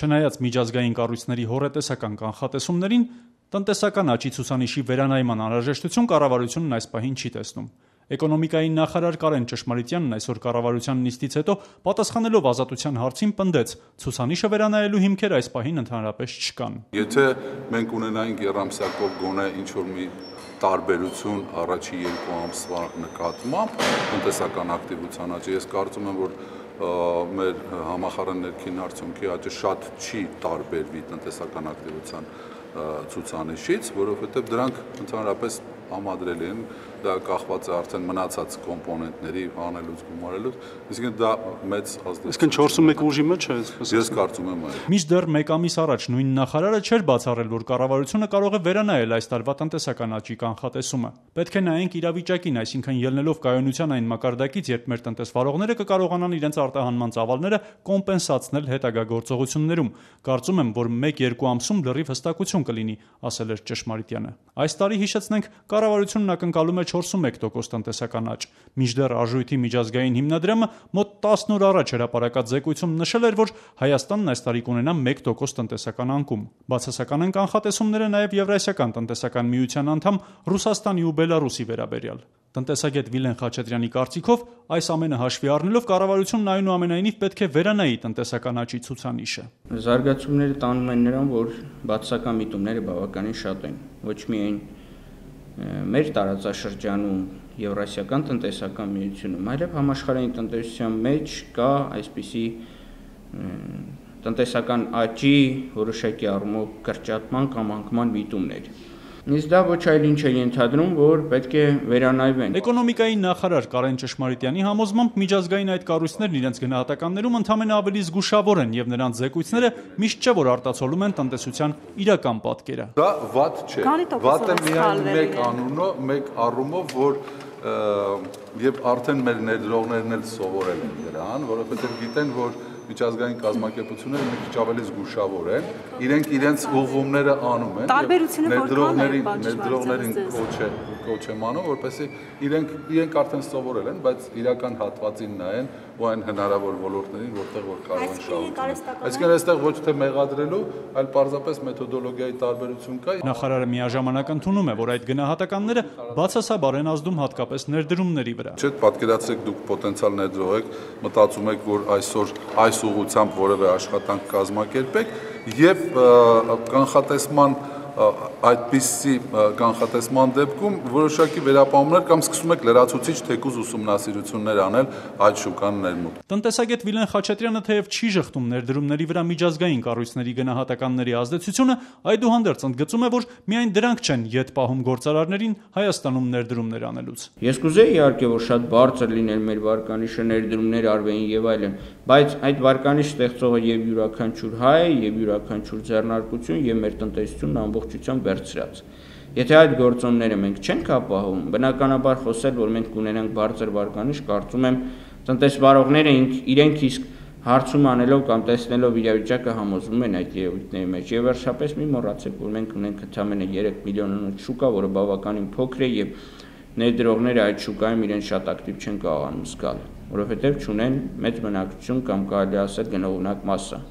Չնայած միջազգային կառույցների հոռետեսական կանխատեսումներին, տնտեսական աճի ցուցանիշի վերանայման անհրաժեշտություն կառավարությունն այս պահին չի տեսնում։ Էկոնոմիկայի նախարար Կարեն Ճշմարիտյանն այսօր կառավարության նիստից հետո պատասխանելով Ազատության հարցին պնդեց, ցուցանիշը վերանայելու հիմքեր այս պահին ընդհանրապես չկան։ Եթե մենք ունենայինք երամսյակով գոնե ինչ-որ մի տարբերություն առաջի 2 ամսվա նկատմամբ տնտեսական ակտիվության աճի, ես կարծում եմ, որ մեր համախառն ներքին արդյունքի աճը շատ չի տարբերվի տնտեսական ակտիվության ցուցանիշից, որովհետև դրանք ընդհանրապես համադրելի են, դա կախված է արդեն մնացած կոմպոնենտների անելուց գումարելուց, այսինքն դա մեծ ազդեցություն։ Իսկ 4.1 ուժի մեջ է, ես կարծում եմ այո։ Մինչդեռ մեկ ամիս առաջ նույն նախարարը չէր բացառել, որ կառավարությունը կարող է վերանայել այս տարվա տնտեսական աճի կանխատեսումը։ Պետք է նայենք իրավիճակին, այսինքն ելնելով կայունության այն մակարդակից, երբ մեր տնտեսվարողները կկարողանան իրենց արտահանման ծավալները կոմպենսացնել հետագա գործողություններում։ Կարծում եմ, որ 1-2 ամսում լրիվ հստակություն կլինի, ասել էր Ճշմարիտյանը։ Այս տարի հիշեցնենք, կառավարությունն ակնկալում է 4.1% տնտեսական աճ։ Մինչդեռ Արժույթի միջազգային հիմնադրամը մոտ 10 օր առաջ հրապարակած զեկույցում նշել էր, որ Հայաստանն այս տարի կունենա 1% տնտեսական անկում։ Բացասական են կանխատեսումները նաև Եվրասիական տնտեսական միության անդամ Ռուսաստանի ու Բելարուսի վերաբերյալ։ Տնտեսագետ Վիլեն Խաչատրյանի կարծիքով, այս ամենը հաշվի առնելով կառավարությունն այնուամենայնիվ պետք է վերանայի տնտեսական աճի ցուցանիշը։ Զարգացումները տանում են նրան, որ բացասական միտումները բավականին շատ են։ Ոչ միայն մեր տարածաշրջանում Եվրասիական տնտեսական միությունում, այլև համաշխարհային տնտեսության մեջ կա այսպիսի տնտեսական աճի որոշակի առումով կրճատման կամ անկման միտումներ։ Իսկ դա ոչ այլ ինչ է ենթադրում, որ պետք է վերանայվեն։ Էկոնոմիկայի նախարար Կարեն Ճշմարիտյանի համոզմամբ միջազգային այդ կառույցներն իրենց գնահատականներում ընդամենը ավելի զգուշավոր են եւ նրանց զեկույցները միշտ չէ որ արտացոլում են տնտեսության իրական պատկերը։ Դա վատ չէ։ Վատ է միայն մեկ առումով, որ եւ արդեն մեր ներդրողներն էլ սովորել են դրան, որովհետեւ գիտեն, որ միջազգային կազմակերպությունները մի քիչ ավելի զգուշավոր են, իրենք իրենց ուղղումները անում են, ներդրողներին կոչ եմ անում, որպեսզի իրենք արդեն սովորել են, բայց իրական հատվածին նայեն ու այն հնարավոր ոլորտներին, որտեղ որ կարող են շահարկել։ Այսինքն այստեղ ոչ թե մեղադրելու, այլ պարզապես մեթոդոլոգիայի տարբերություն կա։ Նախարարը միաժամանակ ընդունում է, որ այդ գնահատականները բացասաբար են ազդում հատկապես ներդրումների վրա։ Չէ՞, պատկերացրեք դուք պոտենցիալ ներդրող եք, մտածում եք, որ այսօր այս ուղղությամբ որևէ աշխատանք կազմակերպեք եւ կանխատեսման այդպիսի կանխատեսման դեպքում որոշակի վերապահումներ կամ սկսում եք լրացուցիչ թեկուզ ուսումնասիրություններ անել այդ շուկան ներմուծել։ Տնտեսագետ Վիլեն Խաչատրյանը թեև չի շղթում ներդրումների վրա միջազգային կառույցների գնահատականների ազդեցությունը, այդուհանդերձ ընդգծում է, որ միայն դրանք չեն ետ պահում գործարարներին Հայաստանում ներդրումներ անելուց։ Ես կուզեի իհարկե, որ շատ բարձր լիներ մեր վարկանիշը, ներդրումներ արվեին եւ այլն, բայց այդ վարկանիշ ստեղծողը եւ յուրաքանչյուր հայ եւ յուրաքանչյուր ձեռնարկություն եւ մեր տնտեսությունն ամբողջությամբ վերցրած։ Եթե այդ գործոնները մենք չենք ապահովում, բնականաբար խոսել, որ մենք կունենանք բարձր վարկանիշ, կարծում եմ տնտեսվարողները իրենք իսկ հարցում անելով կամ տեսնելով իրավիճակը համոզվում են այդ երևույթների մեջ։ Եվ վերջապես մի մոռացեք, որ մենք ունենք ընդամենը 3 միլիոնանոց շուկա, որը բավականին փոքր է եւ ներդրողները այդ շուկայում իրեն շատ ակտիվ չեն կարողանում զգալ, որովհետեւ չունեն մեծ բնակչություն կամ կարելի ասել գնողունակ մասսա։